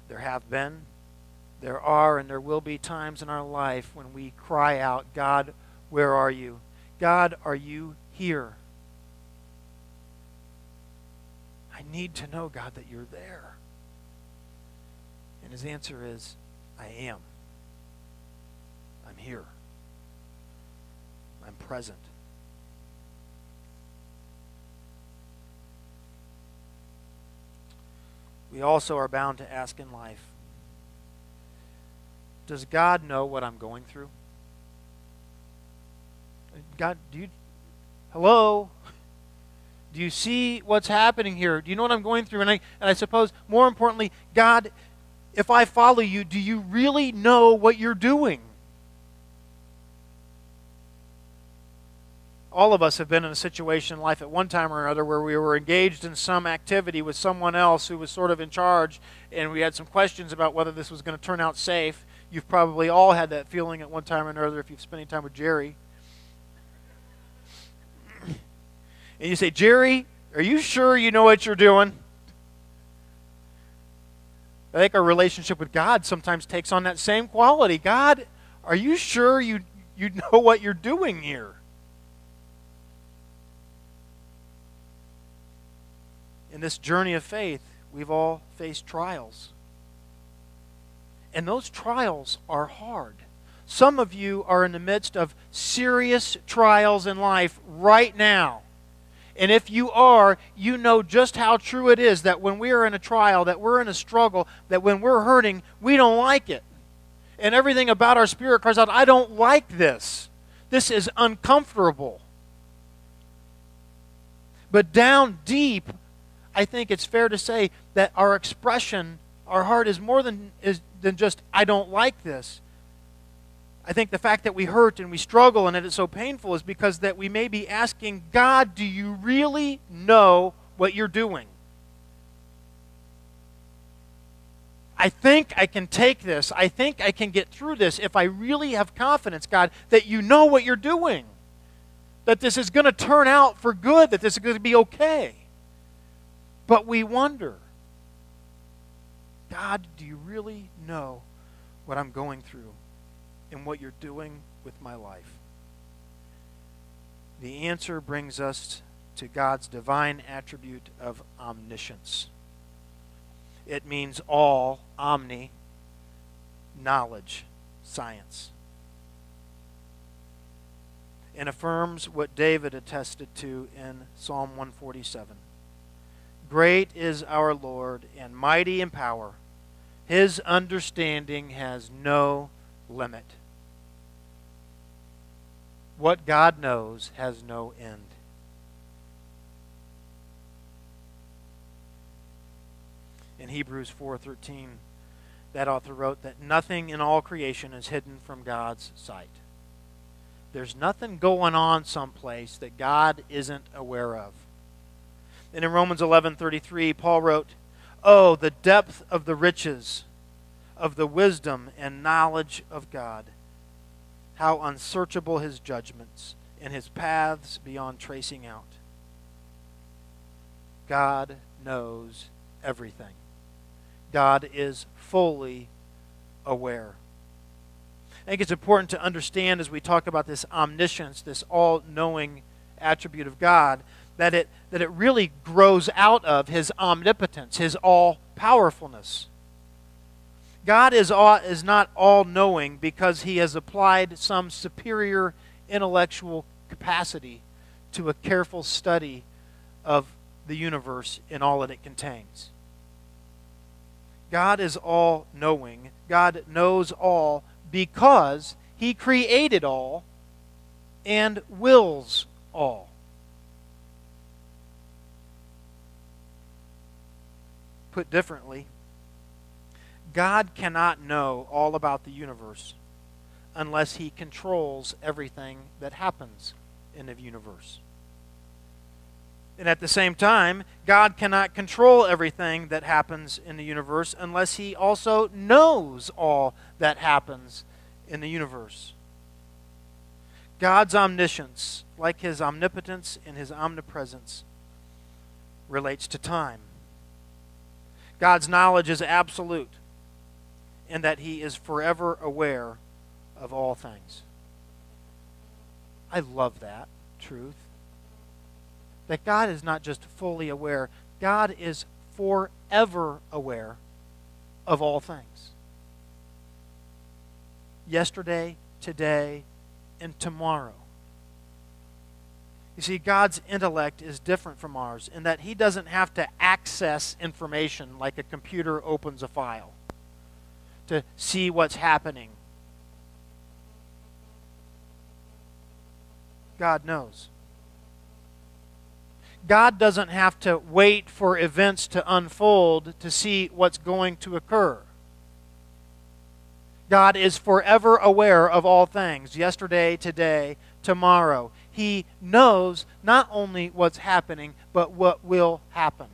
There have been, there are, and there will be times in our life when we cry out, God, where are you? God, are you here? I need to know, God, that you're there. And his answer is, I am. I'm here. I'm present. We also are bound to ask in life, does God know what I'm going through? God, hello? Do you see what's happening here? Do you know what I'm going through? And I suppose, more importantly, God, if I follow you, do you really know what you're doing? All of us have been in a situation in life at one time or another where we were engaged in some activity with someone else who was sort of in charge, and we had some questions about whether this was going to turn out safe. You've probably all had that feeling at one time or another if you've spent any time with Jerry. And you say, Jerry, are you sure you know what you're doing? I think our relationship with God sometimes takes on that same quality. God, are you sure you know what you're doing here? In this journey of faith, we've all faced trials. And those trials are hard. Some of you are in the midst of serious trials in life right now. And if you are, you know just how true it is that when we are in a trial, that we're in a struggle, that when we're hurting, we don't like it. And everything about our spirit cries out, I don't like this. This is uncomfortable. But down deep, I think it's fair to say that our expression, our heart is more than just, I don't like this. I think the fact that we hurt and we struggle and that it's so painful is because that we may be asking, God, do you really know what you're doing? I think I can take this. I think I can get through this if I really have confidence, God, that you know what you're doing. That this is going to turn out for good, that this is going to be okay. But we wonder, God, do you really know what I'm going through and what you're doing with my life? The answer brings us to God's divine attribute of omniscience. It means all, omni, knowledge, science. And affirms what David attested to in Psalm 147. Great is our Lord and mighty in power. His understanding has no limit. What God knows has no end. In Hebrews 4:13, that author wrote that nothing in all creation is hidden from God's sight. There's nothing going on someplace that God isn't aware of. And in Romans 11:33, Paul wrote, "Oh, the depth of the riches of the wisdom and knowledge of God. How unsearchable his judgments and his paths beyond tracing out." God knows everything. God is fully aware. I think it's important to understand as we talk about this omniscience, this all-knowing attribute of God, that it really grows out of his omnipotence, his all-powerfulness. God is not all-knowing because he has applied some superior intellectual capacity to a careful study of the universe and all that it contains. God is all-knowing. God knows all because he created all and wills all. Put differently, God cannot know all about the universe unless he controls everything that happens in the universe. And at the same time, God cannot control everything that happens in the universe unless he also knows all that happens in the universe. God's omniscience, like his omnipotence and his omnipresence, relates to time. God's knowledge is absolute, and that He is forever aware of all things. I love that truth. That God is not just fully aware, God is forever aware of all things. Yesterday, today, and tomorrow. You see, God's intellect is different from ours in that He doesn't have to access information like a computer opens a file to see what's happening. God knows. God doesn't have to wait for events to unfold to see what's going to occur. God is forever aware of all things, yesterday, today, tomorrow. He knows not only what's happening, but what will happen.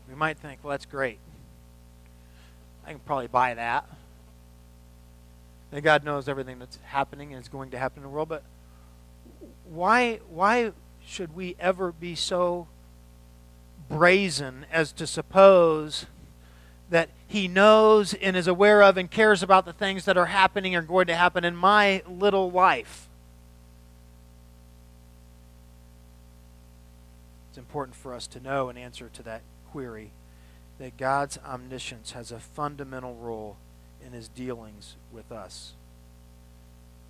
We might think, well, that's great. I can probably buy that. And God knows everything that's happening and is going to happen in the world, but why should we ever be so brazen as to suppose that He knows and is aware of and cares about the things that are happening or going to happen in my little life? It's important for us to know an answer to that query, that God's omniscience has a fundamental role in His dealings with us.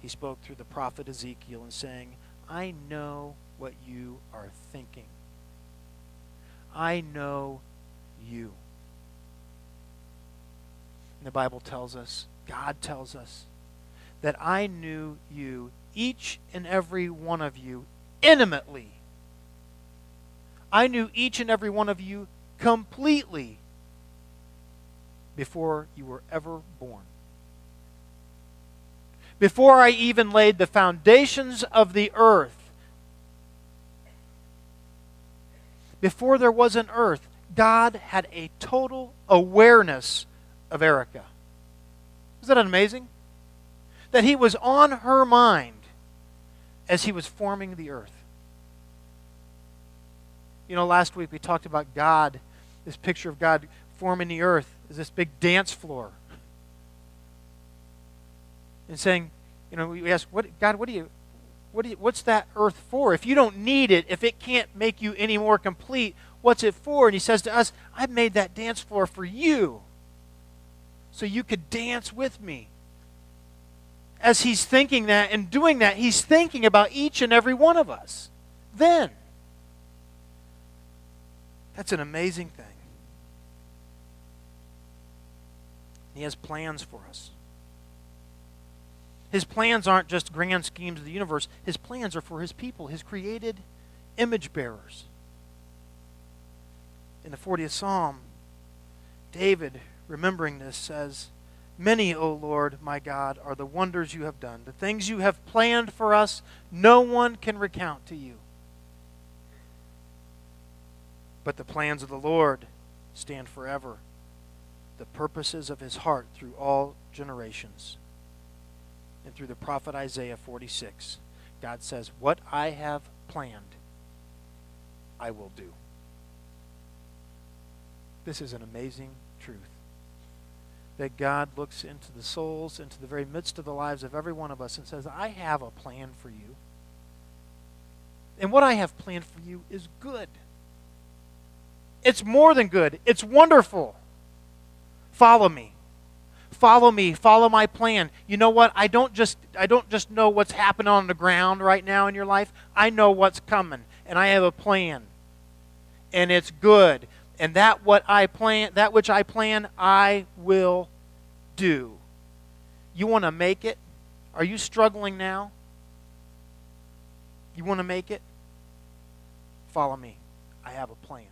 He spoke through the prophet Ezekiel and saying, I know what you are thinking. I know you. And the Bible tells us, God tells us, that I knew you, each and every one of you, intimately. I knew each and every one of you completely before you were ever born. Before I even laid the foundations of the earth, before there was an earth, God had a total awareness of Erica. Isn't that amazing? That He was on her mind as He was forming the earth. You know, last week we talked about God, this picture of God forming the earth as this big dance floor. And saying, you know, we ask, God, what's that earth for? If you don't need it, if it can't make you any more complete, what's it for? And He says to us, I've made that dance floor for you, so you could dance with me. As He's thinking that and doing that, He's thinking about each and every one of us. Then, that's an amazing thing. He has plans for us. His plans aren't just grand schemes of the universe. His plans are for His people, His created image bearers. In the 40th Psalm, David, remembering this, says, Many, O Lord, my God, are the wonders you have done. The things you have planned for us, no one can recount to you. But the plans of the Lord stand forever, the purposes of His heart through all generations. And through the prophet Isaiah 46, God says, what I have planned, I will do. This is an amazing truth. That God looks into the souls, into the very midst of the lives of every one of us and says, I have a plan for you. And what I have planned for you is good. It's more than good. It's wonderful. Follow me. Follow me. Follow my plan. You know what? I don't just know what's happening on the ground right now in your life. I know what's coming, and I have a plan. And it's good. And that which I plan, I will do. You want to make it? Are you struggling now? You want to make it? Follow me. I have a plan.